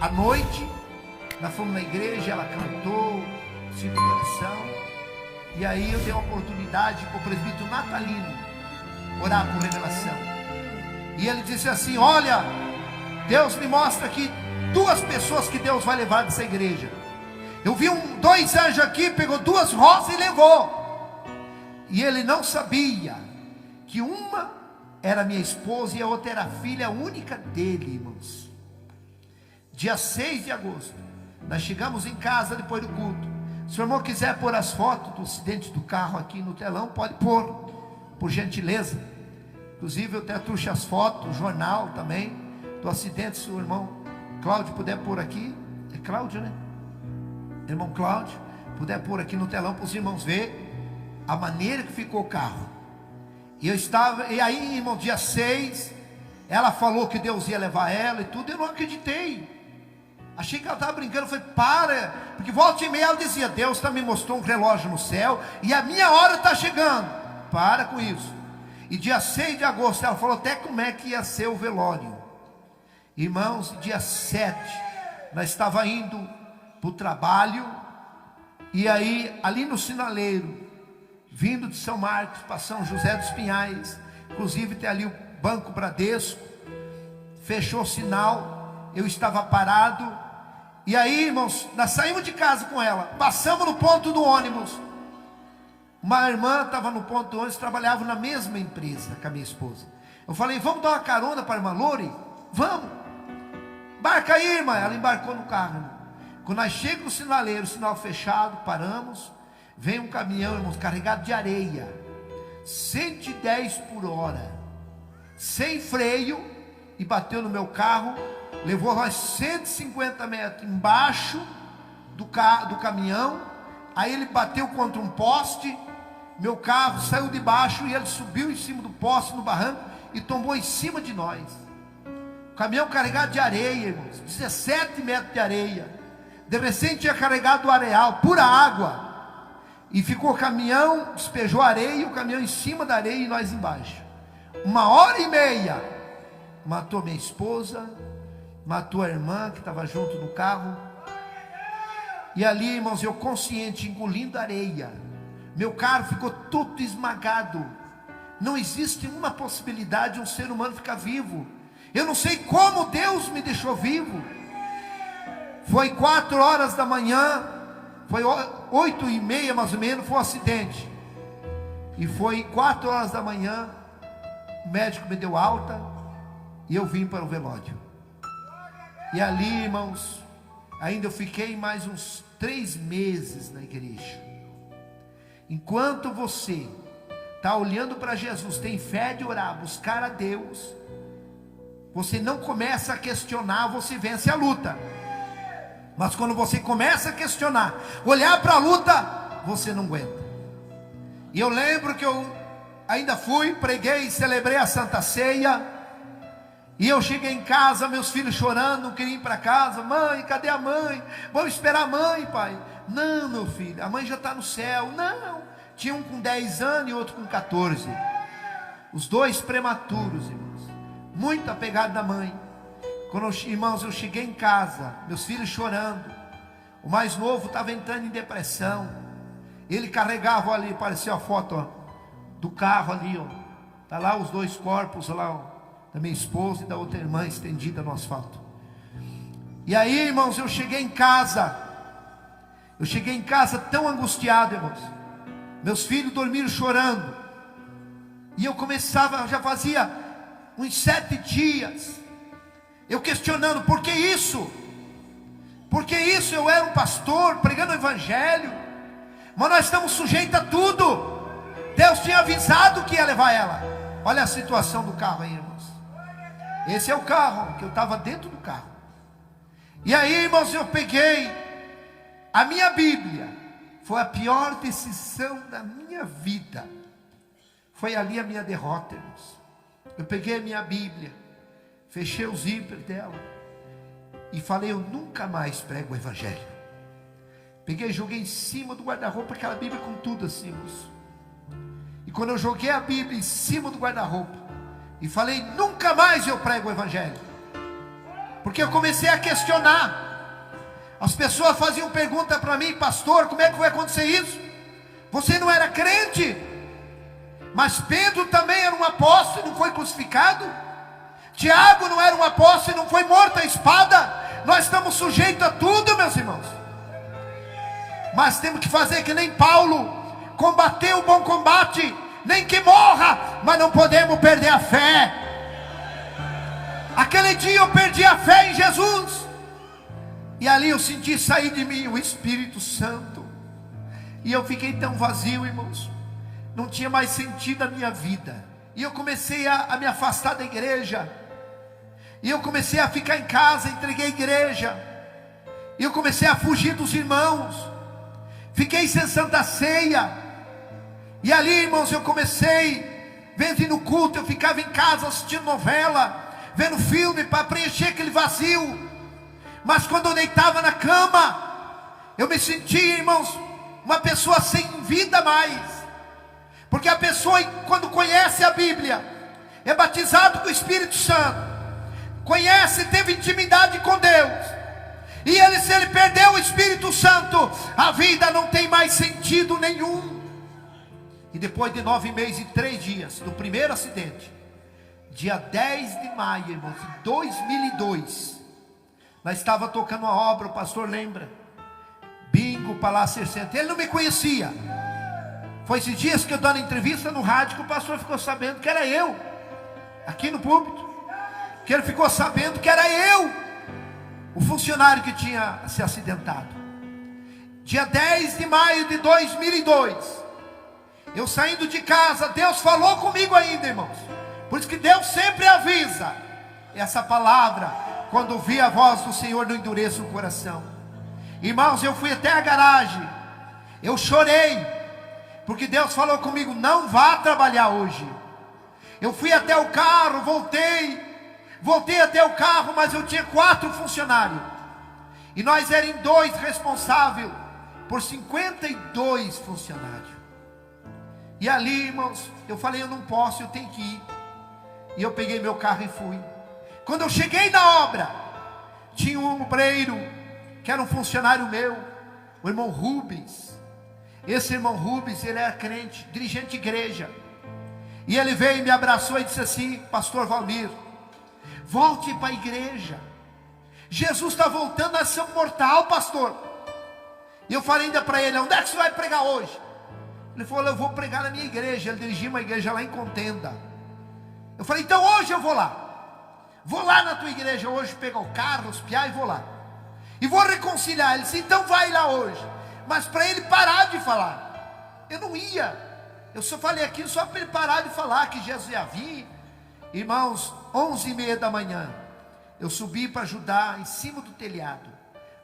à noite, nós fomos na igreja, ela cantou, ciclo de oração, e aí eu dei uma oportunidade para o presbítero Natalino orar por revelação, e ele disse assim: olha, Deus me mostra aqui duas pessoas que Deus vai levar dessa igreja. Eu vi dois anjos aqui, pegou duas rosas e levou, e ele não sabia que uma era minha esposa e a outra era a filha única dele, irmãos. Dia 6 de agosto, nós chegamos em casa depois do culto. Se o irmão quiser pôr as fotos do acidente do carro aqui no telão, pode pôr, por gentileza. Inclusive eu até trouxe as fotos, o jornal também, do acidente. Se o irmão Cláudio puder pôr aqui, é Cláudio, né? Irmão Cláudio, puder pôr aqui no telão para os irmãos verem a maneira que ficou o carro. E aí, irmão, dia 6, ela falou que Deus ia levar ela e tudo, eu não acreditei. Achei que ela estava brincando, eu falei, para, porque volta e meia ela dizia: Deus me mostrou um relógio no céu, e a minha hora está chegando, para com isso. E dia 6 de agosto, ela falou até como é que ia ser o velório. Irmãos, dia 7, nós estava indo para o trabalho, e aí, ali no sinaleiro, vindo de São Marcos para São José dos Pinhais, inclusive tem ali o Banco Bradesco, fechou o sinal, eu estava parado, e aí, irmãos, nós saímos de casa com ela, passamos no ponto do ônibus, uma irmã estava no ponto do ônibus, trabalhava na mesma empresa com a minha esposa. Eu falei: vamos dar uma carona para a irmã Lore? Vamos, embarca aí, irmã. Ela embarcou no carro, irmão. Quando nós chegamos no sinaleiro, sinal fechado, paramos, vem um caminhão, irmãos, carregado de areia, 110 por hora, sem freio, e bateu no meu carro, levou nós 150 metros embaixo do caminhão. Aí ele bateu contra um poste, meu carro saiu de baixo e ele subiu em cima do poste no barranco e tombou em cima de nós. O caminhão carregado de areia, irmãos, 17 metros de areia. De recente tinha carregado o areal, pura água, e ficou o caminhão, despejou areia, e o caminhão em cima da areia e nós embaixo. 1h30, matou minha esposa, matou a irmã que estava junto no carro. E ali, irmãos, eu consciente, engolindo areia, meu carro ficou todo esmagado. Não existe uma possibilidade de um ser humano ficar vivo. Eu não sei como Deus me deixou vivo. Foi 4 horas da manhã, foi 8h30 mais ou menos, foi um acidente. E foi 4 horas da manhã, o médico me deu alta, e eu vim para o velório. E ali, irmãos, ainda eu fiquei mais uns 3 meses na igreja. Enquanto você está olhando para Jesus, tem fé de orar, buscar a Deus, você não começa a questionar, você vence a luta. Mas quando você começa a questionar, olhar para a luta, você não aguenta. E eu lembro que eu ainda fui, preguei, celebrei a Santa Ceia. E eu cheguei em casa, meus filhos chorando, não queriam ir para casa. Mãe, cadê a mãe? Vamos esperar a mãe, pai. Não, meu filho, a mãe já está no céu. Não, tinha um com 10 anos e outro com 14. Os dois prematuros, irmãos, muito apegado da mãe. Quando, irmãos, eu cheguei em casa, meus filhos chorando. O mais novo estava entrando em depressão. Ele carregava ali, parecia a foto, ó, do carro ali, ó. Tá lá os dois corpos lá, ó, da minha esposa e da outra irmã estendida no asfalto. E aí, irmãos, eu cheguei em casa. Eu cheguei em casa tão angustiado, irmãos. Meus filhos dormiram chorando. E eu começava, já fazia uns 7 dias, eu questionando: por que isso? Por que isso? Eu era um pastor pregando o evangelho, mas nós estamos sujeitos a tudo. Deus tinha avisado que ia levar ela. Olha a situação do carro aí, irmãos. Esse é o carro, que eu estava dentro do carro. E aí, irmãos, eu peguei a minha Bíblia. Foi a pior decisão da minha vida. Foi ali a minha derrota, irmãos. Eu peguei a minha Bíblia, fechei o zíper dela e falei: eu nunca mais prego o evangelho. Peguei e joguei em cima do guarda-roupa, aquela Bíblia com tudo assim, irmãos. E quando eu joguei a Bíblia em cima do guarda-roupa e falei: nunca mais eu prego o evangelho, Porque eu comecei a questionar. As pessoas faziam pergunta para mim: pastor, como é que vai acontecer isso? Você não era crente? Mas Pedro também era um apóstolo e não foi crucificado? Tiago não era um apóstolo e não foi morto à espada? Nós estamos sujeitos a tudo, meus irmãos. Mas temos que fazer que nem Paulo: combater o bom combate, nem que morra, mas não podemos perder a fé. Aquele dia eu perdi a fé em Jesus, e ali eu senti sair de mim o Espírito Santo, e eu fiquei tão vazio, irmãos, não tinha mais sentido a minha vida, e eu comecei a me afastar da igreja, e eu comecei a ficar em casa, entreguei a igreja, e eu comecei a fugir dos irmãos, fiquei sem Santa Ceia, e ali, irmãos, eu comecei, vendo no culto, eu ficava em casa assistindo novela, vendo filme para preencher aquele vazio. Mas quando eu deitava na cama, eu me sentia, irmãos, uma pessoa sem vida mais. Porque a pessoa, quando conhece a Bíblia, é batizado com o Espírito Santo, conhece, teve intimidade com Deus, e se ele perdeu o Espírito Santo, a vida não tem mais sentido nenhum. E depois de 9 meses e 3 dias do primeiro acidente, dia 10 de maio, irmãos, de 2002, nós estava tocando uma obra, o pastor lembra, Bingo, Palácio 60, ele não me conhecia. Foi esses dias que eu dando entrevista no rádio que o pastor ficou sabendo que era eu, aqui no púlpito, que ele ficou sabendo que era eu, o funcionário que tinha se acidentado. Dia 10 de maio de 2002, eu saindo de casa, Deus falou comigo ainda, irmãos. Por isso que Deus sempre avisa. Essa palavra: quando ouvir a voz do Senhor, não endureça o coração. Irmãos, eu fui até a garagem, eu chorei, porque Deus falou comigo: não vá trabalhar hoje. Eu fui até o carro, voltei até o carro, mas eu tinha 4 funcionários, e nós éramos 2 responsáveis por 52 funcionários. E ali, irmãos, eu falei: eu não posso, eu tenho que ir. E eu peguei meu carro e fui. Quando eu cheguei na obra, tinha um obreiro, que era um funcionário meu, o irmão Rubens. Esse irmão Rubens, ele era crente, dirigente de igreja. E ele veio e me abraçou e disse assim: pastor Valmir, volte para a igreja. Jesus está voltando a ser um mortal, pastor. E eu falei ainda para ele: onde é que você vai pregar hoje? Ele falou: eu vou pregar na minha igreja. Ele dirigia uma igreja lá em Contenda. Eu falei: então hoje eu vou lá na tua igreja hoje, pegar o carro, os piá, e vou lá, e vou reconciliar. Ele disse: então vai lá hoje. Mas para ele parar de falar, eu não ia, eu só falei aquilo só para ele parar de falar que Jesus ia vir. Irmãos, 11h30 da manhã, eu subi para ajudar em cima do telhado,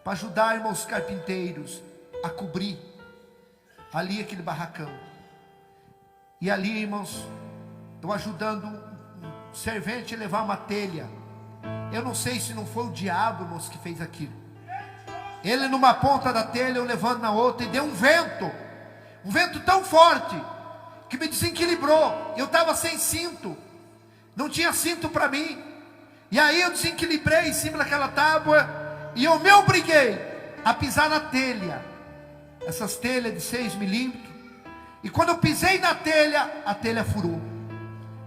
para ajudar, irmãos, os carpinteiros a cobrir ali aquele barracão. E ali, irmãos, eu ajudando um servente a levar uma telha. Eu não sei se não foi o diabo, irmãos, que fez aquilo. Ele numa ponta da telha, eu levando na outra, e deu um vento tão forte, que me desequilibrou. Eu estava sem cinto, não tinha cinto para mim, e aí eu desequilibrei em cima daquela tábua, e eu me obriguei a pisar na telha, essas telhas de 6 milímetros, e quando eu pisei na telha, a telha furou,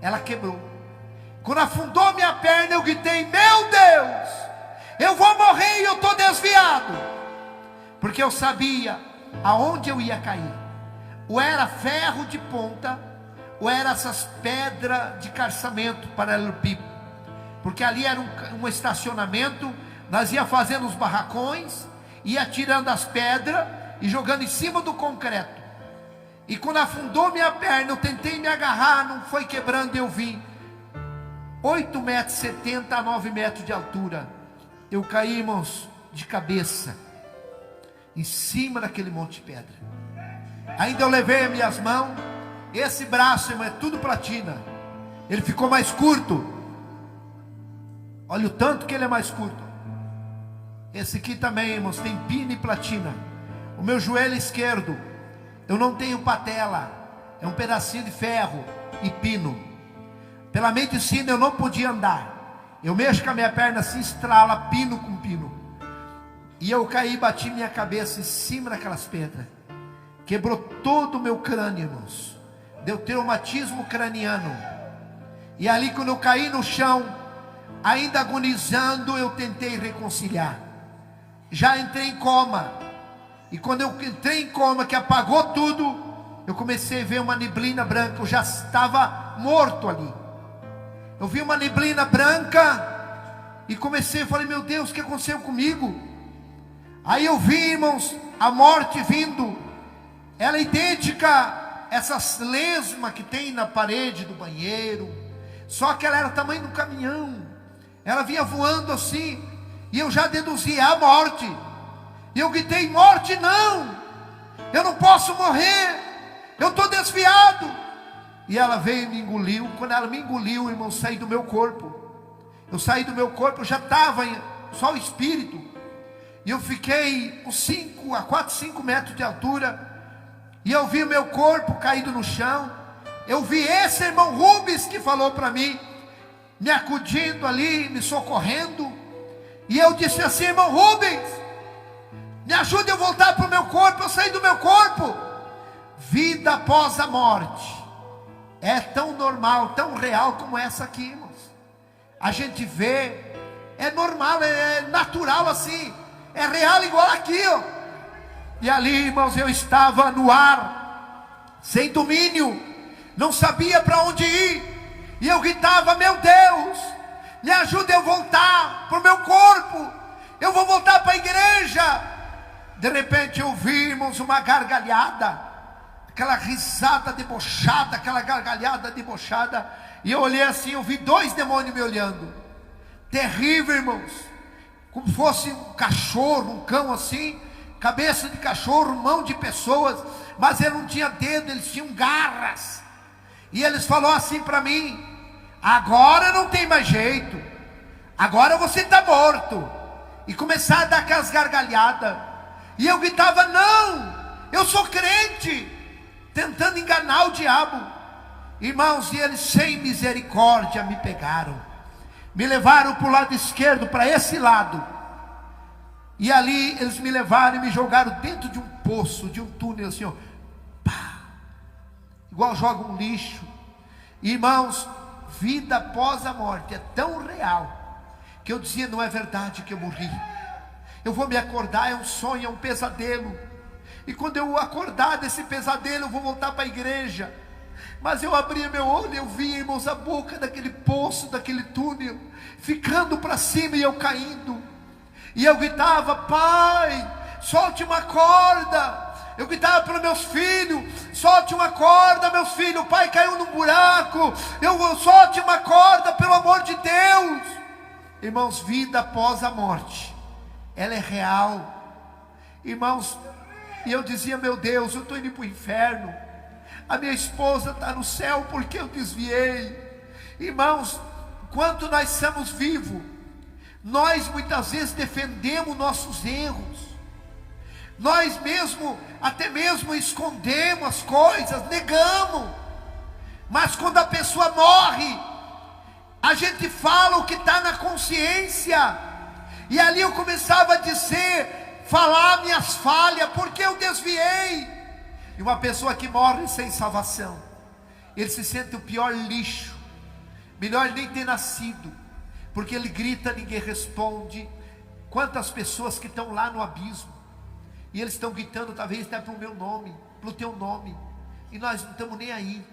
ela quebrou. Quando afundou minha perna, eu gritei: meu Deus, eu vou morrer e eu estou desviado, porque eu sabia aonde eu ia cair. Ou era ferro de ponta, ou era essas pedras de calçamento paralelepípedo, porque ali era um estacionamento. Nós ia fazendo os barracões, ia tirando as pedras e jogando em cima do concreto. E quando afundou minha perna, eu tentei me agarrar, não foi quebrando, eu vim 8,70 m a 9 metros de altura. Eu caí, irmãos, de cabeça em cima daquele monte de pedra. Ainda eu levei as minhas mãos. Esse braço, irmão, é tudo platina. Ele ficou mais curto. Olha o tanto que ele é mais curto. Esse aqui também, irmãos, tem pino e platina. O meu joelho esquerdo, eu não tenho patela, é um pedacinho de ferro e pino. Pela medicina eu não podia andar. Eu mexo com a minha perna assim, estrala pino com pino. E eu caí e bati minha cabeça em cima daquelas pedras. Quebrou todo o meu crânio, irmãos. Deu traumatismo craniano. E ali quando eu caí no chão, ainda agonizando, eu tentei reconciliar. Já entrei em coma. E quando eu entrei em coma, que apagou tudo, eu comecei a ver uma neblina branca. Eu já estava morto ali. Eu vi uma neblina branca e comecei, falei, meu Deus, o que aconteceu comigo? Aí eu vi, irmãos, a morte vindo. Ela é idêntica a essas lesmas que tem na parede do banheiro. Só que ela era tamanho do caminhão. Ela vinha voando assim. E eu já deduzi, a morte. E eu gritei, morte não. Eu não posso morrer. Eu estou desviado. E ela veio e me engoliu. Quando ela me engoliu, irmão, eu saí do meu corpo. Eu saí do meu corpo, eu já estava só o espírito. E eu fiquei a 4, 5 metros de altura. E eu vi o meu corpo caído no chão. Eu vi esse irmão Rubens que falou para mim, me acudindo ali, me socorrendo. E eu disse assim, irmão Rubens, me ajude a voltar para o meu corpo. Eu saí do meu corpo. Vida após a morte é tão normal, tão real como essa aqui, irmãos. A gente vê, é normal, é natural assim. É real igual aqui, ó. E ali, irmãos, eu estava no ar, sem domínio, não sabia para onde ir. E eu gritava, meu Deus, me ajuda eu voltar para o meu corpo. Eu vou voltar para a igreja. De repente eu vi, irmãos, uma gargalhada, aquela risada debochada, aquela gargalhada debochada. E eu olhei assim, eu vi 2 demônios me olhando. Terrível, irmãos. Como fosse um cachorro, um cão assim, cabeça de cachorro, mão de pessoas, mas ele não tinha dedo, eles tinham garras. E eles falaram assim para mim, agora não tem mais jeito, agora você está morto. E começaram a dar aquelas gargalhadas. E eu gritava, não, eu sou crente, tentando enganar o diabo. Irmãos, e eles sem misericórdia me pegaram. Me levaram para o lado esquerdo, para esse lado. E ali eles me levaram e me jogaram dentro de um poço, de um túnel assim, ó. Pá! Igual joga um lixo. Irmãos, vida após a morte é tão real, que eu dizia, não é verdade que eu morri. Eu vou me acordar, é um sonho, é um pesadelo. E quando eu acordar desse pesadelo, eu vou voltar para a igreja. Mas eu abria meu olho e eu via, irmãos, a boca daquele poço, daquele túnel, ficando para cima e eu caindo. E eu gritava, pai, solte uma corda. Eu gritava para meus filhos, solte uma corda, meus filhos. O pai caiu num buraco. Solte uma corda, pelo amor de Deus. Irmãos, vida após a morte, ela é real. Irmãos, e eu dizia, meu Deus, eu estou indo para o inferno. A minha esposa está no céu porque eu desviei. Irmãos, quando nós estamos vivos, nós muitas vezes defendemos nossos erros. Nós mesmo, até mesmo escondemos as coisas, negamos. Mas quando a pessoa morre, a gente fala o que está na consciência. E ali eu começava a dizer, falar minhas falhas, porque eu desviei. E uma pessoa que morre sem salvação, ele se sente o pior lixo. Melhor nem ter nascido, porque ele grita, ninguém responde. Quantas pessoas que estão lá no abismo, e eles estão gritando, talvez até para o meu nome, para o teu nome, e nós não estamos nem aí.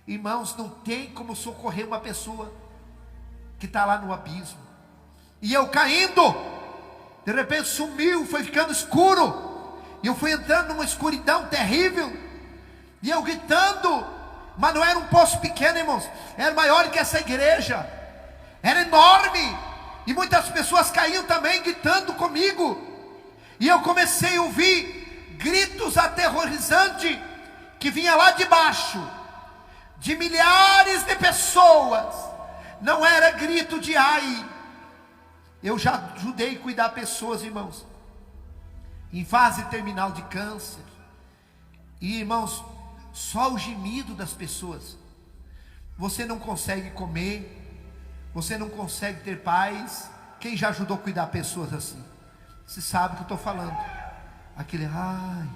Irmãos, não tem como socorrer uma pessoa que está lá no abismo. E eu caindo, de repente sumiu, foi ficando escuro. E eu fui entrando numa escuridão terrível. E eu gritando. Mas não era um poço pequeno, irmãos. Era maior que essa igreja. Era enorme. E muitas pessoas caíam também gritando comigo. E eu comecei a ouvir gritos aterrorizantes que vinha lá de baixo, de milhares de pessoas. Não era grito de ai. Eu já ajudei a cuidar pessoas, irmãos, em fase terminal de câncer. E irmãos, só o gemido das pessoas. Você não consegue comer, Você não consegue ter paz. Quem já ajudou a cuidar pessoas assim? Você sabe o que eu estou falando. Aquele ai,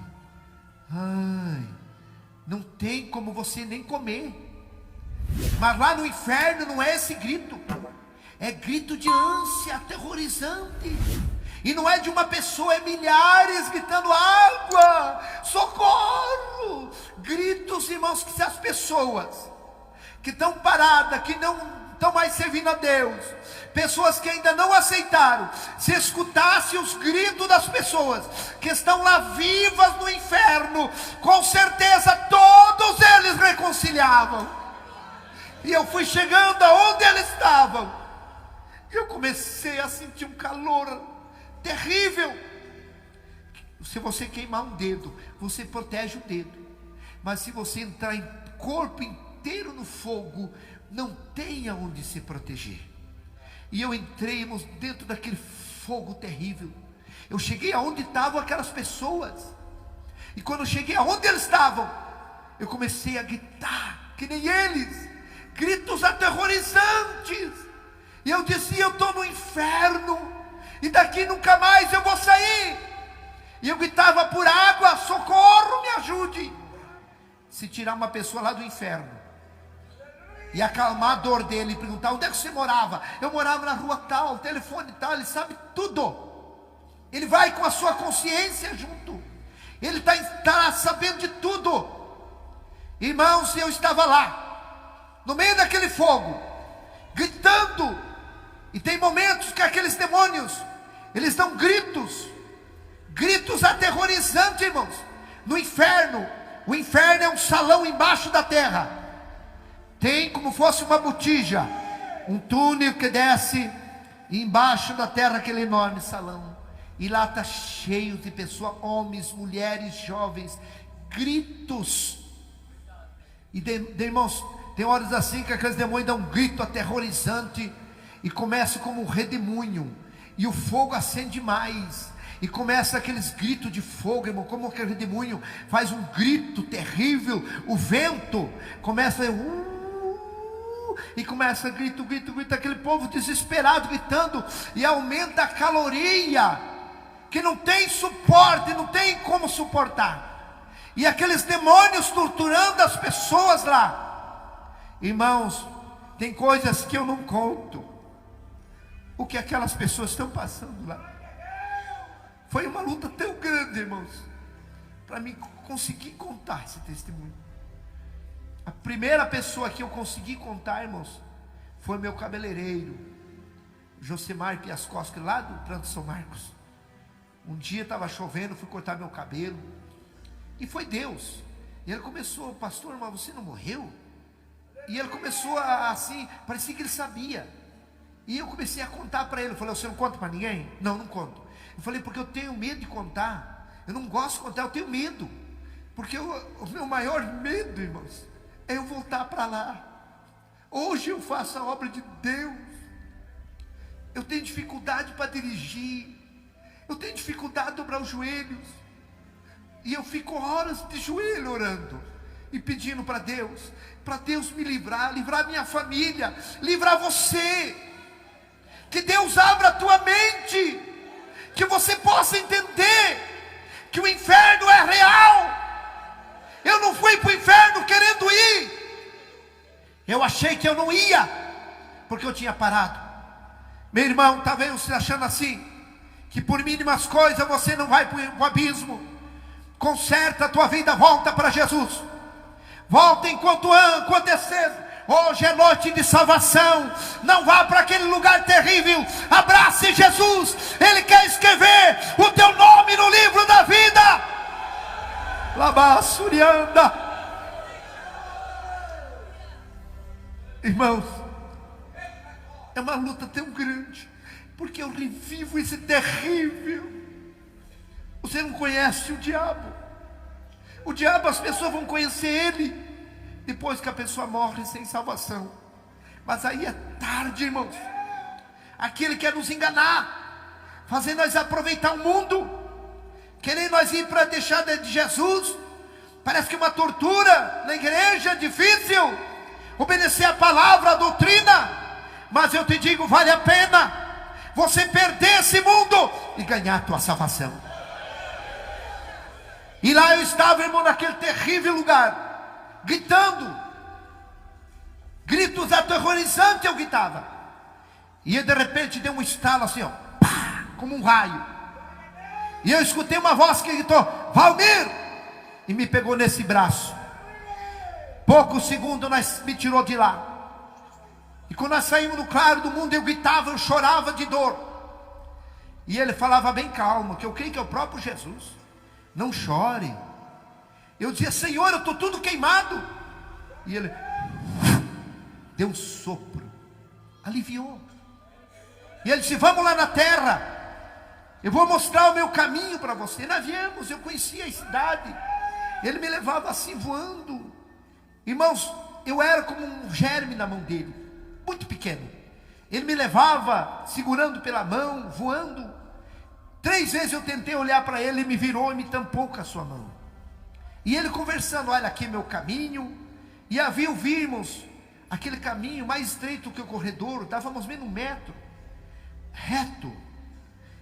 não tem como você nem comer. Mas lá no inferno não é esse grito. É grito de ânsia aterrorizante. E não é de uma pessoa, é milhares gritando água, socorro. Gritos, irmãos, que se as pessoas que estão paradas, que não estão mais servindo a Deus, pessoas que ainda não aceitaram, se escutasse os gritos das pessoas que estão lá vivas no inferno, com certeza todos eles reconciliavam. E eu fui chegando aonde eles estavam, e eu comecei a sentir um calor terrível. Se você queimar um dedo, você protege o dedo, mas se você entrar em corpo inteiro no fogo, não tem aonde se proteger. E eu entrei dentro daquele fogo terrível. Eu cheguei aonde estavam aquelas pessoas, e quando eu cheguei aonde eles estavam, eu comecei a gritar que nem eles, gritos aterrorizantes. E eu dizia: eu estou no inferno, e daqui nunca mais eu vou sair. E eu gritava por água: socorro, me ajude. Se tirar uma pessoa lá do inferno e acalmar a dor dele, e perguntar: onde é que você morava? Eu morava na rua tal, telefone tal. Ele sabe tudo. Ele vai com a sua consciência junto. Ele está sabendo de tudo. Irmãos, eu estava lá, no meio daquele fogo, gritando. E tem momentos que aqueles demônios, eles dão gritos, gritos aterrorizantes, irmãos. No inferno, o inferno é um salão embaixo da terra. Tem como fosse uma botija, um túnel que desce, e embaixo da terra aquele enorme salão. E lá está cheio de pessoas, homens, mulheres, jovens, gritos. E irmãos, tem horas assim que aqueles demônios dão um grito aterrorizante, e começa como um redemoinho, e o fogo acende mais, e começa aqueles gritos de fogo, irmão, como aquele redemoinho faz um grito terrível. O vento começa e começa grito, aquele povo desesperado gritando, e aumenta a caloria, que não tem suporte, não tem como suportar, e aqueles demônios torturando as pessoas lá. Irmãos, tem coisas que eu não conto, o que aquelas pessoas estão passando lá. Foi uma luta tão grande, irmãos, para mim conseguir contar esse testemunho. A primeira pessoa que eu consegui contar, irmãos, foi meu cabeleireiro, Josemar Piascoski, lá do Planto São Marcos. Um dia estava chovendo, fui cortar meu cabelo, e foi Deus. E ele começou: pastor, mas você não morreu? E ele começou assim, parecia que ele sabia. E eu comecei a contar para ele. Eu falei: você não conta para ninguém? Não, não conto. Eu falei: porque eu tenho medo de contar. Eu não gosto de contar, eu tenho medo. Porque o meu maior medo, irmãos, é eu voltar para lá. Hoje eu faço a obra de Deus. Eu tenho dificuldade para dirigir. Eu tenho dificuldade de dobrar os joelhos. E eu fico horas de joelho orando e pedindo para Deus me livrar minha família, livrar você. Que Deus abra a tua mente, que você possa entender que o inferno é real. Eu não fui para o inferno querendo ir. Eu achei que eu não ia, porque eu tinha parado. Meu irmão, talvez você achando assim, que por mínimas coisas você não vai para o abismo. Conserta a tua vida, volta para Jesus. Volta enquanto é cedo. Hoje é noite de salvação. Não vá para aquele lugar terrível. Abrace Jesus. Ele quer escrever o teu nome no livro da vida. Labassurianda. Irmãos, é uma luta tão grande, porque eu revivo esse terrível. Você não conhece o diabo. O diabo, as pessoas vão conhecer ele depois que a pessoa morre sem salvação. Mas aí é tarde, irmãos. Aquele quer nos enganar, fazer nós aproveitar o mundo, querer nós ir para deixar de Jesus. Parece que uma tortura na igreja é difícil obedecer a palavra, a doutrina. Mas eu te digo, vale a pena você perder esse mundo e ganhar a tua salvação. E lá eu estava, irmão, naquele terrível lugar, gritando, gritos aterrorizantes eu gritava. E de repente deu um estalo assim, ó, pá, como um raio. E eu escutei uma voz que gritou, Valmir! E me pegou nesse braço. Poucos segundos me tirou de lá. E quando nós saímos no claro do mundo, eu gritava, eu chorava de dor. E ele falava bem calmo, que eu creio que é o próprio Jesus. Não chore. Eu dizia, Senhor, eu estou tudo queimado. E ele deu um sopro, aliviou. E ele disse, vamos lá na terra, eu vou mostrar o meu caminho para você. E nós viemos, eu conhecia a cidade. Ele me levava assim voando. Irmãos, eu era como um germe na mão dele, muito pequeno. Ele me levava segurando pela mão, voando. 3 vezes eu tentei olhar para ele, ele me virou e me tampou com a sua mão. E ele conversando, olha aqui meu caminho. E vimos aquele caminho mais estreito que o corredor, dávamos menos 1 metro, reto.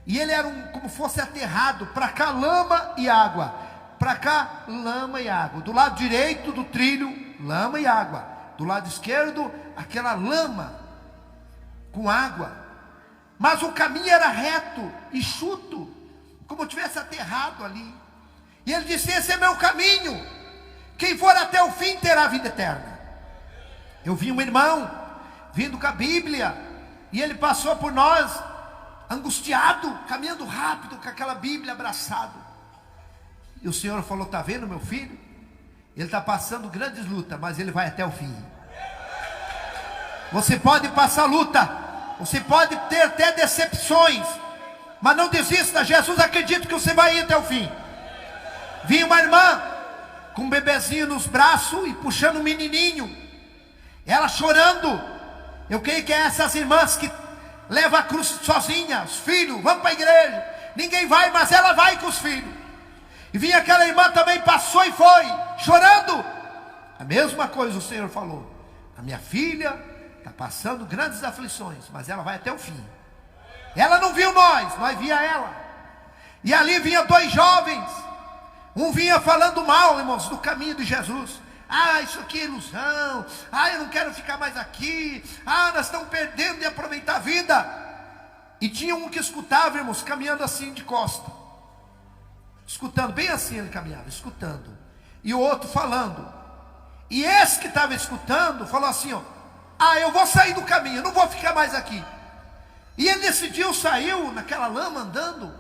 E ele era como fosse aterrado, para cá lama e água, para cá lama e água. Do lado direito do trilho, lama e água. Do lado esquerdo, aquela lama com água. Mas o caminho era reto, enxuto, como tivesse aterrado ali. E ele disse, esse é meu caminho, quem for até o fim terá vida eterna. Eu vi um irmão vindo com a Bíblia, e ele passou por nós, angustiado, caminhando rápido, com aquela Bíblia abraçado. E o Senhor falou, está vendo meu filho? Ele está passando grandes lutas, mas ele vai até o fim. Você pode passar luta, você pode ter até decepções, mas não desista. Jesus acredita que você vai ir até o fim. Vi uma irmã com um bebezinho nos braços e puxando um menininho, ela chorando. Eu creio que é essas irmãs que levam a cruz sozinha, os filhos, vamos para a igreja, ninguém vai, mas ela vai com os filhos. E vinha aquela irmã também, passou e foi, chorando. A mesma coisa o Senhor falou, a minha filha está passando grandes aflições, mas ela vai até o fim. Ela não viu nós via ela. E ali vinha 2 jovens, um vinha falando mal, irmãos, do caminho de Jesus. Isso aqui é ilusão, eu não quero ficar mais aqui, nós estamos perdendo de aproveitar a vida. E tinha um que escutava, irmãos, caminhando assim de costa, escutando, bem assim ele caminhava, escutando, e o outro falando. E esse que estava escutando, falou assim, eu vou sair do caminho, eu não vou ficar mais aqui. E ele decidiu, saiu naquela lama andando,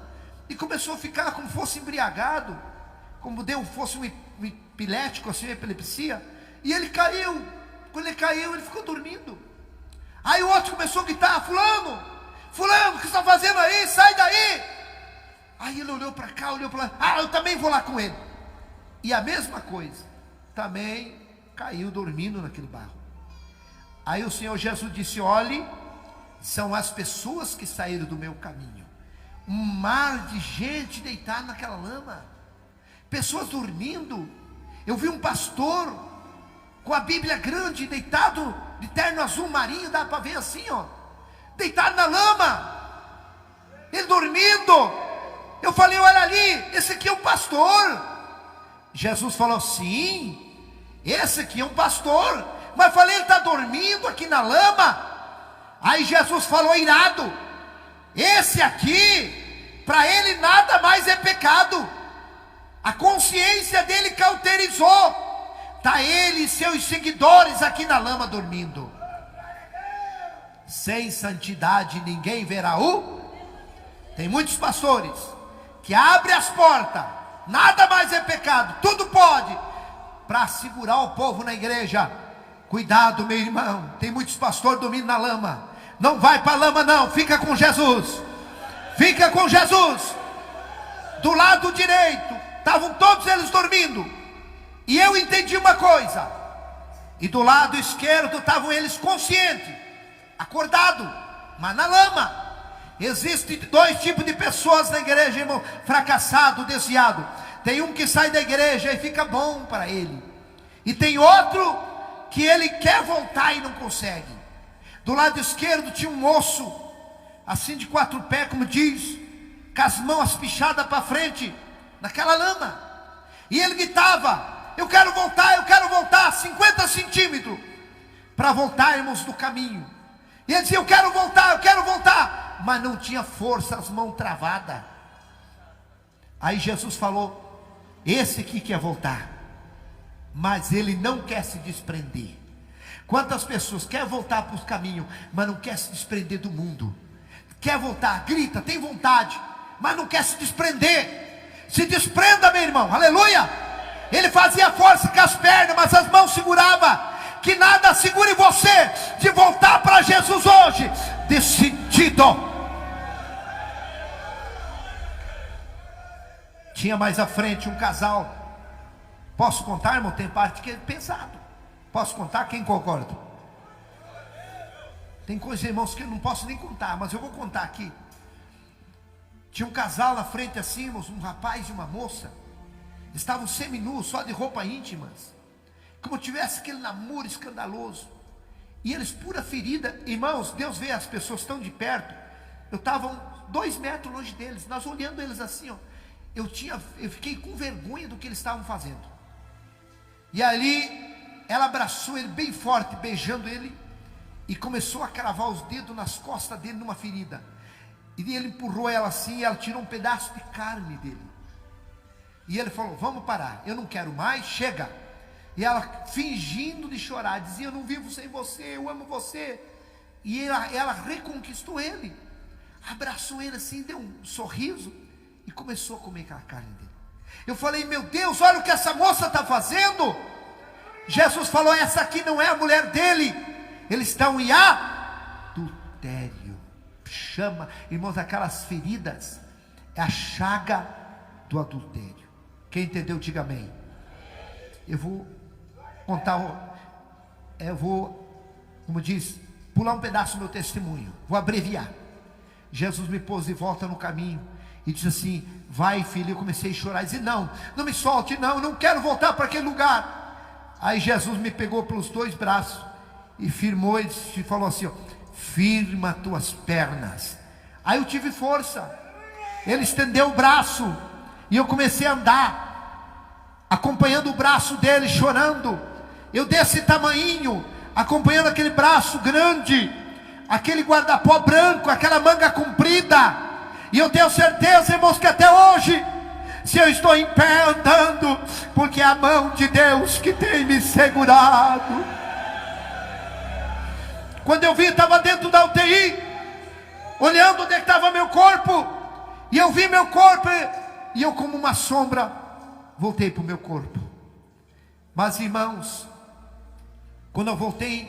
e começou a ficar como fosse embriagado, como fosse um epilético, assim, uma epilepsia. E ele caiu. Quando ele caiu, ele ficou dormindo. Aí o outro começou a gritar, fulano, o que você está fazendo aí? Sai daí. Aí ele olhou para cá, olhou para lá, eu também vou lá com ele. E a mesma coisa, também caiu dormindo naquele barro. Aí o Senhor Jesus disse, olhe, são as pessoas que saíram do meu caminho. Um mar de gente deitada naquela lama, pessoas dormindo. Eu vi um pastor com a Bíblia grande, deitado de terno azul marinho, dá para ver assim, deitado na lama, ele dormindo. Eu falei, olha ali, esse aqui é um pastor. Jesus falou, sim, esse aqui é um pastor. Mas falei, ele está dormindo aqui na lama. Aí Jesus falou, irado, esse aqui, para ele nada mais é pecado. A consciência dele cauterizou. Está ele e seus seguidores aqui na lama dormindo. Sem santidade ninguém verá Tem muitos pastores que abrem as portas, nada mais é pecado, tudo pode, para segurar o povo na igreja. Cuidado, meu irmão, tem muitos pastores dormindo na lama. Não vai para a lama não, fica com Jesus. Fica com Jesus. Do lado direito estavam todos eles dormindo, e eu entendi uma coisa. E do lado esquerdo estavam eles conscientes, acordados, mas na lama. Existem 2 tipos de pessoas na igreja, irmão: fracassado, desviado. Tem um que sai da igreja e fica bom para ele, e tem outro que ele quer voltar e não consegue. Do lado esquerdo tinha um moço, assim de 4 pés, como diz, com as mãos pichadas para frente, naquela lama. E ele gritava: eu quero voltar, 50 centímetros, para voltarmos do caminho. E ele dizia: eu quero voltar, mas não tinha força, as mãos travadas. Aí Jesus falou: esse aqui quer voltar, mas ele não quer se desprender. Quantas pessoas querem voltar para os caminhos, mas não quer se desprender do mundo? Quer voltar, grita, tem vontade, mas não quer se desprender. Se desprenda, meu irmão, aleluia. Ele fazia força com as pernas, mas as mãos segurava. Que nada segure você de voltar para Jesus hoje, decidido. Tinha mais à frente um casal. Posso contar, irmão? Tem parte que é pesado. Posso contar? Quem concorda? Tem coisas, irmãos, que eu não posso nem contar, mas eu vou contar aqui. Tinha um casal na frente assim, irmãos, um rapaz e uma moça. Estavam seminus, só de roupa íntimas, como tivesse aquele namoro escandaloso. E eles pura ferida. Irmãos, Deus vê as pessoas tão de perto. Eu estava 2 metros longe deles, nós olhando eles assim, ó. Eu fiquei com vergonha do que eles estavam fazendo. E ali ela abraçou ele bem forte, beijando ele, e começou a cravar os dedos nas costas dele numa ferida. E ele empurrou ela assim, e ela tirou um pedaço de carne dele. E ele falou: vamos parar, eu não quero mais, chega. E ela, fingindo de chorar, dizia: eu não vivo sem você, eu amo você. E ela reconquistou ele, abraçou ele assim, deu um sorriso e começou a comer aquela carne dele. Eu falei: meu Deus, olha o que essa moça está fazendo. Jesus falou: essa aqui não é a mulher dele, eles estão em adultério. Chama, irmãos, aquelas feridas é a chaga do adultério. Quem entendeu, diga amém. Eu vou contar, como diz, pular um pedaço do meu testemunho, vou abreviar. Jesus me pôs de volta no caminho e disse assim: vai, filho. Eu comecei a chorar e disse: não me solte, não quero voltar para aquele lugar. Aí Jesus me pegou pelos 2 braços e firmou e falou assim, ó: firma tuas pernas. Aí eu tive força. Ele estendeu o braço e eu comecei a andar, acompanhando o braço dele, chorando. Eu desse tamanhinho, acompanhando aquele braço grande, aquele guarda-pó branco, aquela manga comprida. E eu tenho certeza, irmãos, que até hoje, se eu estou em pé andando, porque é a mão de Deus que tem me segurado. Quando eu vi, estava dentro da UTI, olhando onde estava meu corpo, e eu vi meu corpo, e eu, como uma sombra, voltei para o meu corpo. Mas, irmãos, quando eu voltei,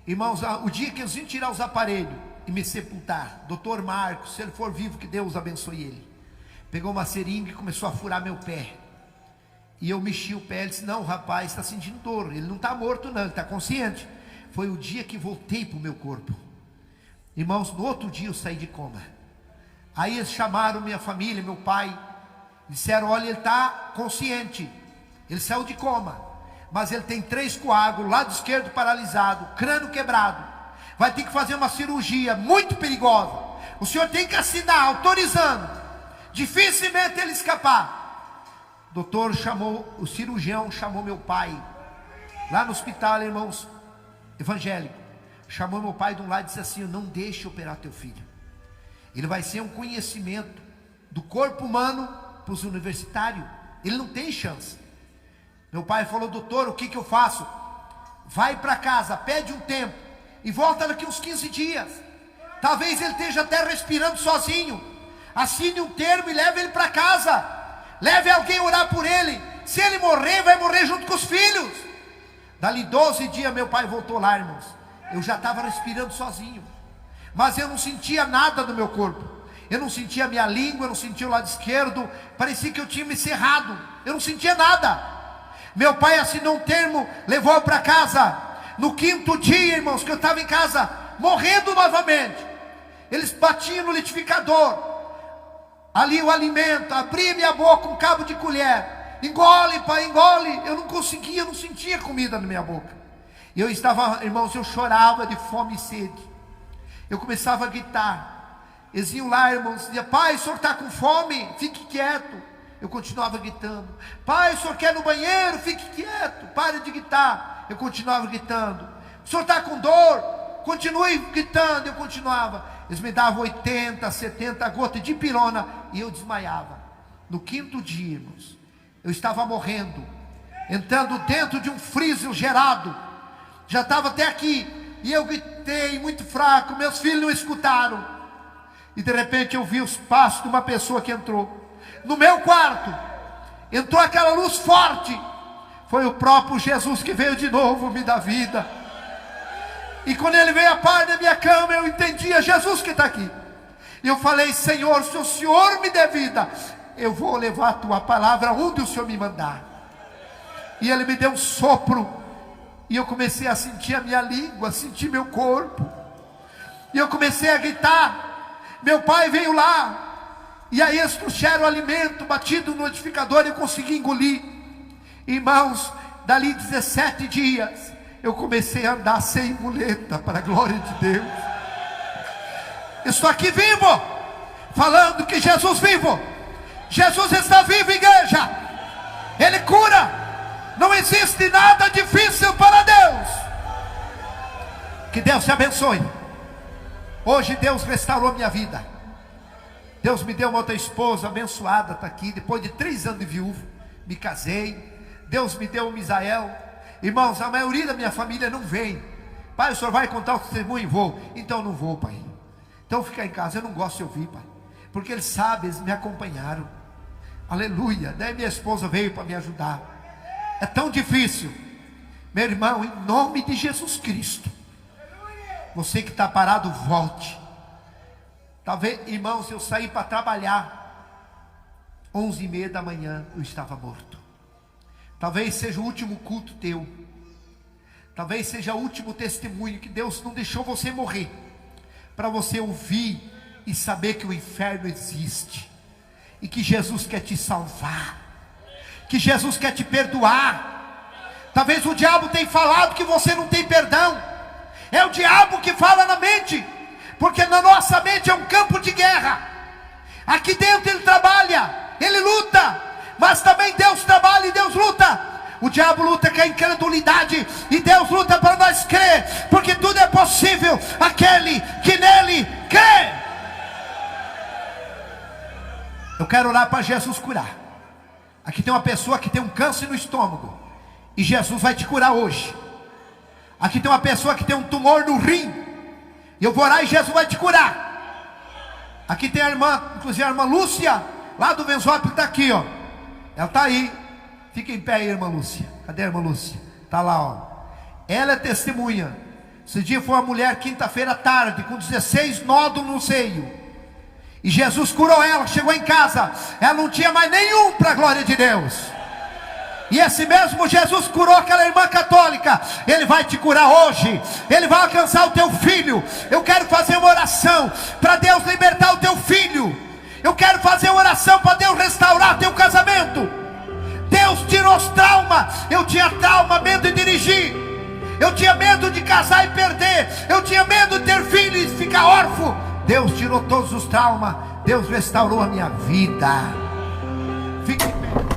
irmãos, o dia que eles iam tirar os aparelhos e me sepultar, doutor Marcos, se ele for vivo, que Deus abençoe ele, pegou uma seringa e começou a furar meu pé. E eu mexi o pé. Ele disse: não, o rapaz está sentindo dor, ele não está morto não, ele está consciente. Foi o dia que voltei para o meu corpo. Irmãos, no outro dia eu saí de coma. Aí eles chamaram minha família, meu pai, disseram: olha, ele está consciente, ele saiu de coma, mas ele tem 3 coágulos, lado esquerdo paralisado, crânio quebrado, vai ter que fazer uma cirurgia muito perigosa. O senhor tem que assinar, autorizando, dificilmente ele escapar. O doutor chamou, o cirurgião chamou meu pai, lá no hospital, irmãos, evangélico, chamou meu pai de um lado e disse assim: não deixe operar teu filho, ele vai ser um conhecimento do corpo humano para os universitários, ele não tem chance. Meu pai falou: doutor, o que eu faço? Vai para casa, pede um tempo e volta daqui uns 15 dias, talvez ele esteja até respirando sozinho. Assine um termo e leve ele para casa, leve alguém orar por ele. Se ele morrer, vai morrer junto com os filhos. Dali 12 dias meu pai voltou lá, irmãos. Eu já estava respirando sozinho, mas eu não sentia nada no meu corpo. Eu não sentia a minha língua, eu não sentia o lado esquerdo. Parecia que eu tinha me cerrado, eu não sentia nada. Meu pai assinou um termo, levou para casa. No 5º dia, irmãos, que eu estava em casa, morrendo novamente, eles batiam no liquidificador, ali o alimento, abria minha boca, um cabo de colher, engole, pai, engole. Eu não conseguia, não sentia comida na minha boca. E eu estava, irmãos, eu chorava de fome e sede. Eu começava a gritar. Eles iam lá, irmãos, diziam: pai, o senhor está com fome? Fique quieto. Eu continuava gritando. Pai, o senhor quer ir no banheiro? Fique quieto, pare de gritar. Eu continuava gritando. O senhor está com dor? Continue gritando. Eu continuava. Eles me davam 80, 70 gotas de pirona e eu desmaiava. No quinto dia, irmãos, eu estava morrendo, entrando dentro de um freezer gelado. Já estava até aqui. E eu gritei muito fraco. Meus filhos não escutaram. E de repente eu vi os passos de uma pessoa que entrou no meu quarto. Entrou aquela luz forte. Foi o próprio Jesus que veio de novo me dar vida. E quando ele veio a par da minha cama, eu entendia: Jesus que está aqui. E eu falei: Senhor, se o Senhor me der vida, eu vou levar a tua palavra onde o Senhor me mandar. E ele me deu um sopro. E eu comecei a sentir a minha língua, a sentir meu corpo. E eu comecei a gritar. Meu pai veio lá. E aí eles trouxeram o alimento batido no liquidificador e eu consegui engolir. Irmãos, dali 17 dias, eu comecei a andar sem muleta, para a glória de Deus. Estou aqui vivo, falando que Jesus vivo. Jesus está vivo, igreja. Ele cura. Não existe nada difícil para Deus. Que Deus te abençoe. Hoje Deus restaurou minha vida. Deus me deu uma outra esposa abençoada, está aqui. Depois de 3 anos de viúvo, me casei. Deus me deu um Misael. Irmãos, a maioria da minha família não vem. Pai, o senhor vai contar o testemunho? Vou. Então não vou, pai. Então fica em casa. Eu não gosto de ouvir, pai, porque eles sabem, eles me acompanharam. Aleluia. Daí minha esposa veio para me ajudar. É tão difícil. Meu irmão, em nome de Jesus Cristo, você que está parado, volte. Talvez, irmãos, eu saí para trabalhar 11h30 da manhã, eu estava morto. Talvez seja o último culto teu. Talvez seja o último testemunho que Deus não deixou você morrer, para você ouvir e saber que o inferno existe, e que Jesus quer te salvar, que Jesus quer te perdoar. Talvez o diabo tenha falado que você não tem perdão. É o diabo que fala na mente, porque na nossa mente é um campo de guerra. Aqui dentro ele trabalha, ele luta, mas também Deus trabalha e Deus luta. O diabo luta com a incredulidade, e Deus luta para nós crer, porque tudo é possível aquele que nele crê. Eu quero orar para Jesus curar. Aqui tem uma pessoa que tem um câncer no estômago, e Jesus vai te curar hoje. Aqui tem uma pessoa que tem um tumor no rim, e eu vou orar e Jesus vai te curar. Aqui tem a irmã, inclusive a irmã Lúcia, lá do Venzópolis, está aqui, ó. Ela está aí. Fica em pé aí, irmã Lúcia. Cadê a irmã Lúcia? Está lá, ó. Ela é testemunha. Esse dia foi uma mulher, quinta-feira à tarde, com 16 nódulos no seio. E Jesus curou ela, chegou em casa, ela não tinha mais nenhum, para a glória de Deus. E esse mesmo Jesus curou aquela irmã católica. Ele vai te curar hoje. Ele vai alcançar o teu filho. Eu quero fazer uma oração para Deus libertar o teu filho. Eu quero fazer uma oração para Deus restaurar teu casamento. Deus tirou os traumas. Eu tinha trauma, medo de dirigir. Eu tinha medo de casar e perder. Eu tinha medo de ter filho e ficar órfão. Deus tirou todos os traumas. Deus restaurou a minha vida. Fique em pé.